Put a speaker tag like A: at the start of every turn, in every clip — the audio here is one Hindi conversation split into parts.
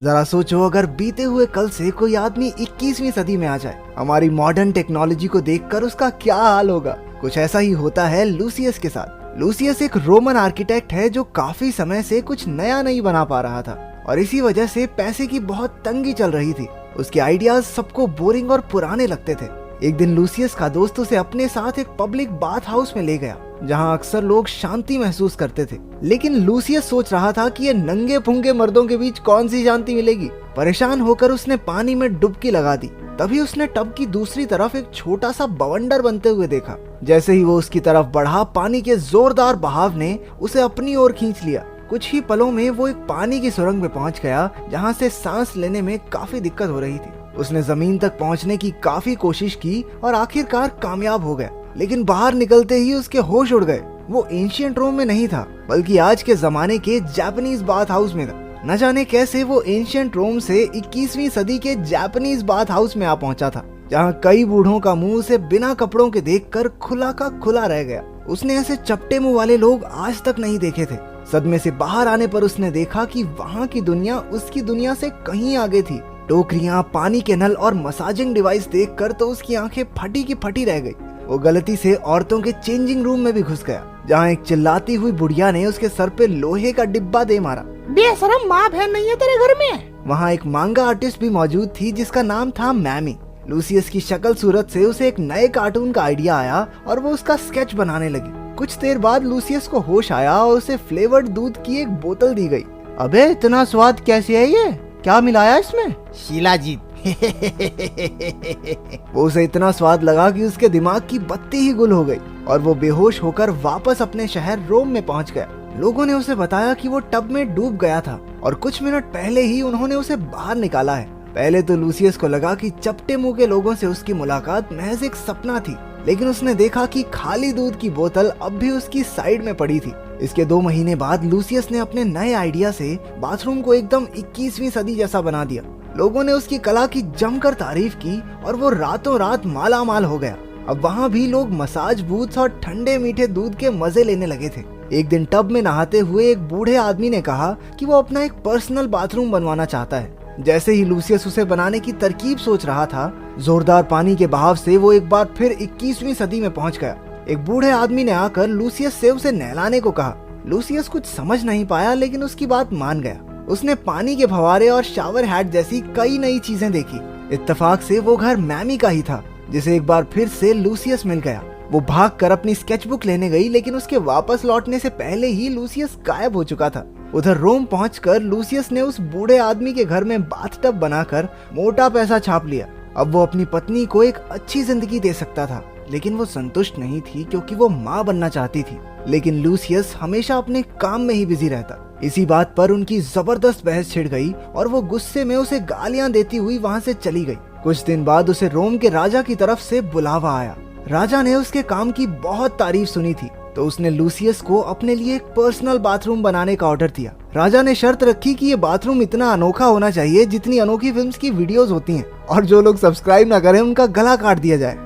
A: जरा सोचो, अगर बीते हुए कल से कोई आदमी 21वीं सदी में आ जाए, हमारी मॉडर्न टेक्नोलॉजी को देखकर उसका क्या हाल होगा। कुछ ऐसा ही होता है लूसियस के साथ। लूसियस एक रोमन आर्किटेक्ट है जो काफी समय से कुछ नया नहीं बना पा रहा था और इसी वजह से पैसे की बहुत तंगी चल रही थी। उसके आइडियाज सबको बोरिंग और पुराने लगते थे। एक दिन लूसियस का दोस्त उसे अपने साथ एक पब्लिक बाथ हाउस में ले गया जहां अक्सर लोग शांति महसूस करते थे, लेकिन लूसियस सोच रहा था कि ये नंगे पुंगे मर्दों के बीच कौन सी शांति मिलेगी। परेशान होकर उसने पानी में डुबकी लगा दी। तभी उसने टब की दूसरी तरफ एक छोटा सा बवंडर बनते हुए देखा। जैसे ही वो उसकी तरफ बढ़ा, पानी के जोरदार बहाव ने उसे अपनी ओर खींच लिया। कुछ ही पलों में वो एक पानी की सुरंग में पहुंच गया जहां से सांस लेने में काफी दिक्कत हो रही थी। उसने जमीन तक पहुंचने की काफी कोशिश की और आखिरकार कामयाब हो गया, लेकिन बाहर निकलते ही उसके होश उड़ गए। वो एंशिएंट रोम में नहीं था, बल्कि आज के जमाने के जापानीज बाथ हाउस में था। न जाने कैसे वो एंशिएंट रोम से 21वीं सदी के जापानीज बाथ हाउस में आ पहुंचा था, जहां कई बूढ़ों का मुंह उसे बिना कपड़ों के देखकर खुला का खुला रह गया। उसने ऐसे चपटे मुंह वाले लोग आज तक नहीं देखे थे। सदमे से बाहर आने पर उसने देखा कि वहाँ की दुनिया उसकी दुनिया से कहीं आगे थी। टोकरियां, पानी के नल और मसाजिंग डिवाइस देखकर तो उसकी आंखें फटी की फटी रह गई। वो गलती से औरतों के चेंजिंग रूम में भी घुस गया, जहाँ एक चिल्लाती हुई बुढ़िया ने उसके सर पे लोहे का डिब्बा दे मारा।
B: बेशरम, माँ बहन नहीं है तेरे घर में?
A: वहाँ एक मांगा आर्टिस्ट भी मौजूद थी जिसका नाम था मैमी। लूसियस की शक्ल सूरत से उसे एक नए कार्टून का आइडिया आया और वो उसका स्केच बनाने लगी। कुछ देर बाद लूसियस को होश आया और उसे फ्लेवर्ड दूध की एक बोतल दी गई।
B: अबे इतना स्वाद कैसे है ये? क्या मिलाया इसमें?
C: शिलाजीत।
A: वो उसे इतना स्वाद लगा कि उसके दिमाग की बत्ती ही गुल हो गई और वो बेहोश होकर वापस अपने शहर रोम में पहुंच गया। लोगों ने उसे बताया कि वो टब में डूब गया था और कुछ मिनट पहले ही उन्होंने उसे बाहर निकाला है। पहले तो लूसियस को लगा कि चपटे मुंह के लोगों से उसकी मुलाकात महज एक सपना थी, लेकिन उसने देखा कि खाली दूध की बोतल अब भी उसकी साइड में पड़ी थी। इसके 2 महीने बाद लूसियस ने अपने नए आइडिया से बाथरूम को एकदम 21वीं सदी जैसा बना दिया। लोगों ने उसकी कला की जमकर तारीफ की और वो रातों रात माला माल हो गया। अब वहाँ भी लोग मसाज बूथ्स और ठंडे मीठे दूध के मजे लेने लगे थे। एक दिन टब में नहाते हुए एक बूढ़े आदमी ने कहा कि वो अपना एक पर्सनल बाथरूम बनवाना चाहता है। जैसे ही लूसियस उसे बनाने की तरकीब सोच रहा था, जोरदार पानी के बहाव से वो एक बार फिर 21वीं सदी में पहुंच गया। एक बूढ़े आदमी ने आकर लूसियस से उसे नहलाने को कहा। लूसियस कुछ समझ नहीं पाया, लेकिन उसकी बात मान गया। उसने पानी के फव्वारे और शावर हैट जैसी कई नई चीजें देखी। इत्तेफाक से वो घर मैमी का ही था, जिसे एक बार फिर से लूसियस मिल गया। वो भागकर अपनी स्केचबुक लेने गई, लेकिन उसके वापस लौटने से पहले ही लूसियस गायब हो चुका था। उधर रोम पहुंचकर लूसियस ने उस बूढ़े आदमी के घर में बाथटब बनाकर मोटा पैसा छाप लिया। अब वो अपनी पत्नी को एक अच्छी जिंदगी दे सकता था, लेकिन वो संतुष्ट नहीं थी क्योंकि वो माँ बनना चाहती थी। लेकिन लूसियस हमेशा अपने काम में ही बिजी रहता। इसी बात पर उनकी जबरदस्त बहस छिड़ गई और वो गुस्से में उसे गालियां देती हुई वहाँ से चली गई। कुछ दिन बाद उसे रोम के राजा की तरफ से बुलावा आया। राजा ने उसके काम की बहुत तारीफ सुनी थी, तो उसने लूसियस को अपने लिए एक पर्सनल बाथरूम बनाने का ऑर्डर दिया। राजा ने शर्त रखी कि ये बाथरूम इतना अनोखा होना चाहिए जितनी अनोखी फिल्म्स की वीडियोस होती हैं, और जो लोग सब्सक्राइब ना करें उनका गला काट दिया जाए।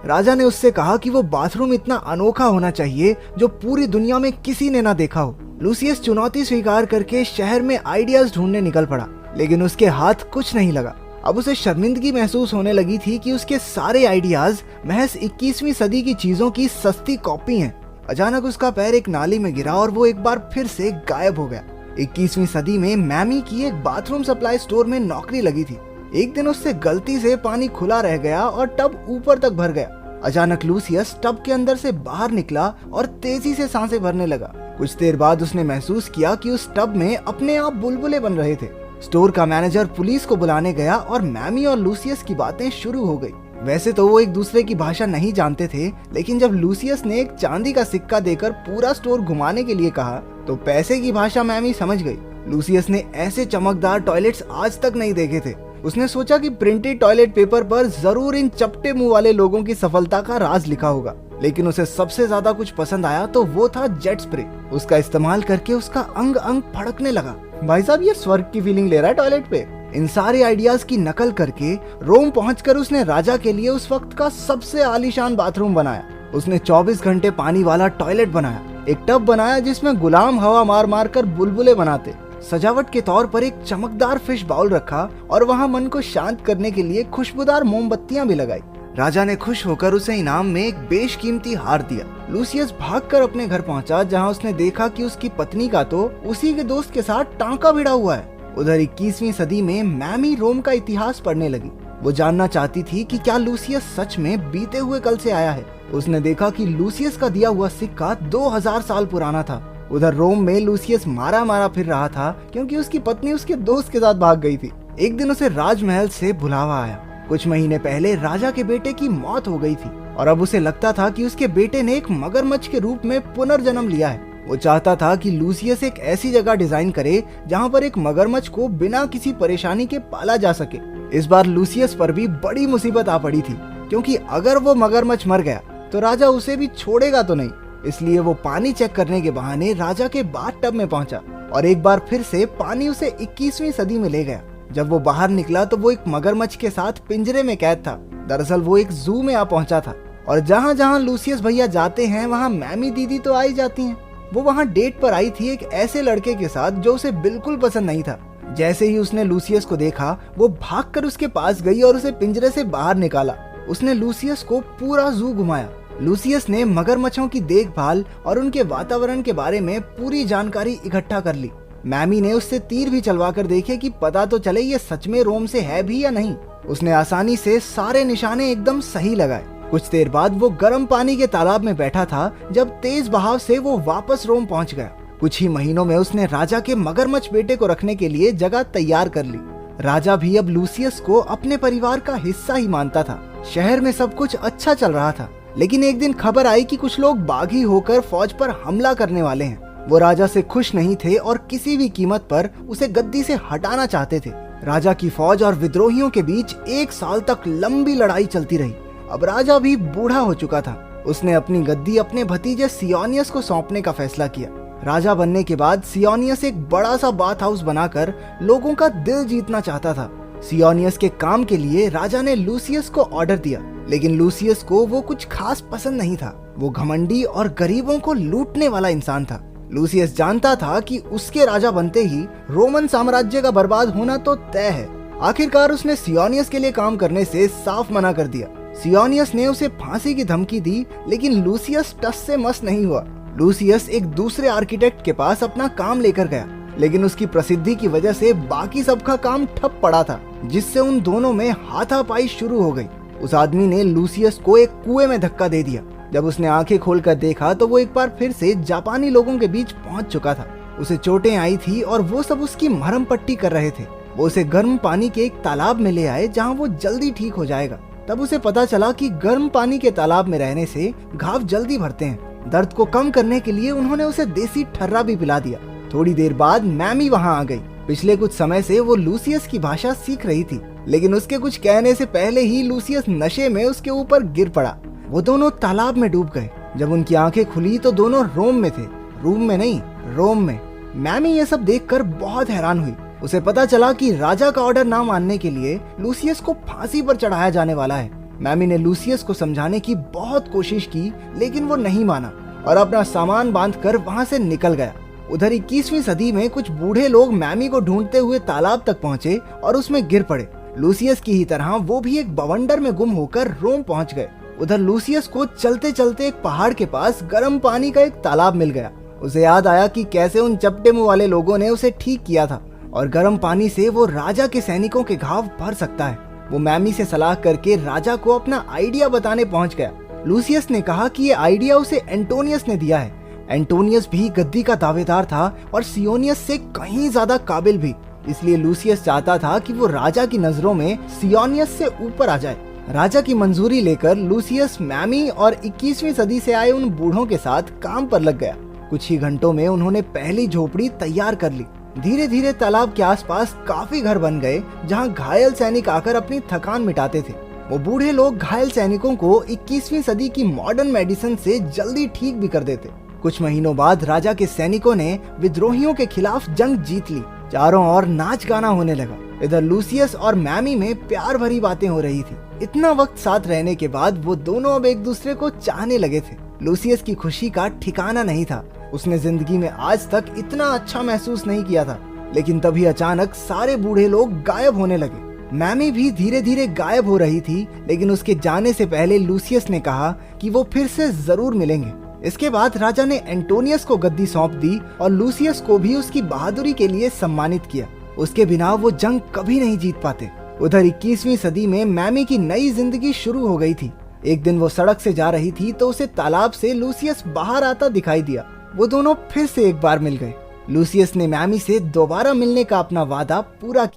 A: राजा ने उससे कहा कि वो बाथरूम इतना अनोखा होना चाहिए जो पूरी दुनिया में किसी ने ना देखा हो। लूसियस चुनौती स्वीकार करके शहर में आइडियाज ढूंढने निकल पड़ा, लेकिन उसके हाथ कुछ नहीं लगा। अब उसे शर्मिंदगी महसूस होने लगी थी कि उसके सारे आइडियाज महज 21वीं सदी की चीजों की सस्ती कॉपी हैं। अचानक उसका पैर एक नाली में गिरा और वो एक बार फिर से गायब हो गया। 21वीं सदी में मैमी की एक बाथरूम सप्लाई स्टोर में नौकरी लगी थी। एक दिन उससे गलती से पानी खुला रह गया और टब ऊपर तक भर गया। अचानक लूसियस टब के अंदर से बाहर निकला और तेजी से सांसें भरने लगा। कुछ देर बाद उसने महसूस किया कि उस टब में अपने आप बुलबुले बन रहे थे। स्टोर का मैनेजर पुलिस को बुलाने गया और मैमी और लूसियस की बातें शुरू हो गई। वैसे तो वो एक दूसरे की भाषा नहीं जानते थे, लेकिन जब लूसियस ने एक चांदी का सिक्का देकर पूरा स्टोर घुमाने के लिए कहा, तो पैसे की भाषा मैमी समझ गई। लूसियस ने ऐसे चमकदार टॉयलेट्स आज तक नहीं देखे थे। उसने सोचा कि प्रिंटेड टॉयलेट पेपर पर जरूर इन चपटे मुंह वाले लोगों की सफलता का राज लिखा होगा, लेकिन उसे सबसे ज्यादा कुछ पसंद आया तो वो था जेट स्प्रे। उसका इस्तेमाल करके उसका अंग अंग फड़कने लगा। भाई साहब, ये स्वर्ग की फीलिंग ले रहा है टॉयलेट पे। इन सारे आइडियाज की नकल करके रोम पहुंचकर उसने राजा के लिए उस वक्त का सबसे आलीशान बाथरूम बनाया। उसने 24 घंटे पानी वाला टॉयलेट बनाया, एक टब बनाया जिसमें गुलाम हवा मार मार कर बुलबुले बनाते, सजावट के तौर पर एक चमकदार फिश बाउल रखा और वहाँ मन को शांत करने के लिए खुशबूदार मोमबत्तियां भी लगाई। राजा ने खुश होकर उसे इनाम में एक बेशकीमती हार दिया। लूसियस भागकर अपने घर पहुंचा, जहां उसने देखा कि उसकी पत्नी का तो उसी के दोस्त के साथ टांका भिड़ा हुआ है। उधर 21वीं सदी में मैमी रोम का इतिहास पढ़ने लगी। वो जानना चाहती थी कि क्या लूसियस सच में बीते हुए कल से आया है। उसने देखा कि लूसियस का दिया हुआ सिक्का 2000 साल पुराना था। उधर रोम में लूसियस मारा मारा फिर रहा था क्योंकि उसकी पत्नी उसके दोस्त के साथ भाग गई थी। एक दिन उसे राजमहल से बुलावा आया। कुछ महीने पहले राजा के बेटे की मौत हो गई थी और अब उसे लगता था कि उसके बेटे ने एक मगरमच्छ के रूप में पुनर्जन्म लिया है। वो चाहता था कि लूसियस एक ऐसी जगह डिजाइन करे जहां पर एक मगरमच्छ को बिना किसी परेशानी के पाला जा सके। इस बार लूसियस पर भी बड़ी मुसीबत आ पड़ी थी, क्योंकि अगर वो मगरमच्छ मर गया तो राजा उसे भी छोड़ेगा तो नहीं। इसलिए वो पानी चेक करने के बहाने राजा के बाथ टब में पहुंचा और एक बार फिर से पानी उसे 21वीं सदी में ले गया। जब वो बाहर निकला तो वो एक मगरमच्छ के साथ पिंजरे में कैद था। दरअसल वो एक जू में आ पहुंचा था और जहां जहां लूसियस भैया जाते हैं वहां मैमी दीदी तो आई जाती हैं। वो वहां डेट पर आई थी एक ऐसे लड़के के साथ जो उसे बिल्कुल पसंद नहीं था। जैसे ही उसने लूसियस को देखा वो भागकर उसके पास गई और उसे पिंजरे से बाहर निकाला। उसने लूसियस को पूरा जू घुमाया। लूसियस ने मगरमच्छों की देखभाल और उनके वातावरण के बारे में पूरी जानकारी इकट्ठा कर ली। मैमी ने उससे तीर भी चलवा कर देखे कि पता तो चले ये सच में रोम से है भी या नहीं। उसने आसानी से सारे निशाने एकदम सही लगाए। कुछ देर बाद वो गर्म पानी के तालाब में बैठा था जब तेज बहाव से वो वापस रोम पहुंच गया। कुछ ही महीनों में उसने राजा के मगरमच्छ बेटे को रखने के लिए जगह तैयार कर ली। राजा भी अब लूसियस को अपने परिवार का हिस्सा ही मानता था। शहर में सब कुछ अच्छा चल रहा था, लेकिन एक दिन खबर आई कि कुछ लोग बागी होकर फौज पर हमला करने वाले हैं। वो राजा से खुश नहीं थे और किसी भी कीमत पर उसे गद्दी से हटाना चाहते थे। राजा की फौज और विद्रोहियों के बीच 1 साल तक लंबी लड़ाई चलती रही। अब राजा भी बूढ़ा हो चुका था। उसने अपनी गद्दी अपने भतीजे सियोनियस को सौंपने का फैसला किया। राजा बनने के बाद सियोनियस एक बड़ा सा बाथ हाउस बनाकर लोगों का दिल जीतना चाहता था। सियोनियस के काम के लिए राजा ने लूसियस को ऑर्डर दिया, लेकिन लूसियस को वो कुछ खास पसंद नहीं था। वो घमंडी और गरीबों को लूटने वाला इंसान था। लूसियस जानता था कि उसके राजा बनते ही रोमन साम्राज्य का बर्बाद होना तो तय है। आखिरकार उसने सियोनियस के लिए काम करने से साफ मना कर दिया। सियोनियस ने उसे फांसी की धमकी दी, लेकिन लूसियस टस से मस नहीं हुआ। लूसियस एक दूसरे आर्किटेक्ट के पास अपना काम लेकर गया, लेकिन उसकी प्रसिद्धि की वजह से बाकी सबका काम ठप पड़ा था, जिससे उन दोनों में हाथापाई शुरू हो गई। उस आदमी ने लूसियस को एक कुएं में धक्का दे दिया। जब उसने आंखें खोलकर देखा तो वो एक बार फिर से जापानी लोगों के बीच पहुंच चुका था। उसे चोटें आई थी और वो सब उसकी मरहम पट्टी कर रहे थे। वो उसे गर्म पानी के एक तालाब में ले आए जहां वो जल्दी ठीक हो जाएगा। तब उसे पता चला कि गर्म पानी के तालाब में रहने से घाव जल्दी भरते हैं। दर्द को कम करने के लिए उन्होंने उसे देसी ठर्रा भी पिला दिया। थोड़ी देर बाद मैमी वहां आ गई। पिछले कुछ समय से वो लूसियस की भाषा सीख रही थी, लेकिन उसके कुछ कहने से पहले ही लूसियस नशे में उसके ऊपर गिर पड़ा। वो दोनों तालाब में डूब गए। जब उनकी आंखें खुली तो दोनों रोम में थे। रूम में नहीं, रोम में। मैमी ये सब देखकर बहुत हैरान हुई। उसे पता चला कि राजा का ऑर्डर ना मानने के लिए लूसियस को फांसी पर चढ़ाया जाने वाला है। मैमी ने लूसियस को समझाने की बहुत कोशिश की, लेकिन वो नहीं माना और अपना सामान बांधकर वहां से निकल गया। उधर 21वीं सदी में कुछ बूढ़े लोग मैमी को ढूंढते हुए तालाब तक पहुंचे और उसमें गिर पड़े। लूसियस की ही तरह वो भी एक बवंडर में गुम होकर रोम पहुंच गए। उधर लूसियस को चलते चलते एक पहाड़ के पास गर्म पानी का एक तालाब मिल गया। उसे याद आया कि कैसे उन चपटे मुंह वाले लोगों ने उसे ठीक किया था और गर्म पानी से वो राजा के सैनिकों के घाव भर सकता है। वो मैमी से सलाह करके राजा को अपना आइडिया बताने पहुंच गया। लूसियस ने कहा कि ये आइडिया उसे एंटोनियस ने दिया है। एंटोनियस भी गद्दी का दावेदार था और सियोनियस से कहीं ज्यादा काबिल भी। इसलिए लूसियस चाहता था कि वो राजा की नजरों में सियोनियस से ऊपर आ जाए। राजा की मंजूरी लेकर लूसियस मैमी और 21वीं सदी से आए उन बूढ़ों के साथ काम पर लग गया। कुछ ही घंटों में उन्होंने पहली झोपड़ी तैयार कर ली। धीरे धीरे तालाब के आसपास काफी घर बन गए जहां घायल सैनिक आकर अपनी थकान मिटाते थे। वो बूढ़े लोग घायल सैनिकों को 21वीं सदी की मॉडर्न मेडिसिन से जल्दी ठीक भी कर देते। कुछ महीनों बाद राजा के सैनिकों ने विद्रोहियों के खिलाफ जंग जीत ली। चारों ओर नाच गाना होने लगा। इधर लूसियस और मैमी में प्यार भरी बातें हो रही थी। इतना वक्त साथ रहने के बाद वो दोनों अब एक दूसरे को चाहने लगे थे। लूसियस की खुशी का ठिकाना नहीं था। उसने जिंदगी में आज तक इतना अच्छा महसूस नहीं किया था। लेकिन तभी अचानक सारे बूढ़े लोग गायब होने लगे। मैमी भी धीरे धीरे गायब हो रही थी, लेकिन उसके जाने से पहले लूसियस ने कहा कि वो फिर से जरूर मिलेंगे। इसके बाद राजा ने एंटोनियस को गद्दी सौंप दी और लूसियस को भी उसकी बहादुरी के लिए सम्मानित किया। उसके बिना वो जंग कभी नहीं जीत पाते। उधर 21वीं सदी में मैमी की नई जिंदगी शुरू हो गई थी। एक दिन वो सड़क से जा रही थी तो उसे तालाब से लूसियस बाहर आता दिखाई दिया। वो दोनों फिर से एक बार मिल गए। लूसियस ने मैमी से दोबारा मिलने का अपना वादा पूरा किया।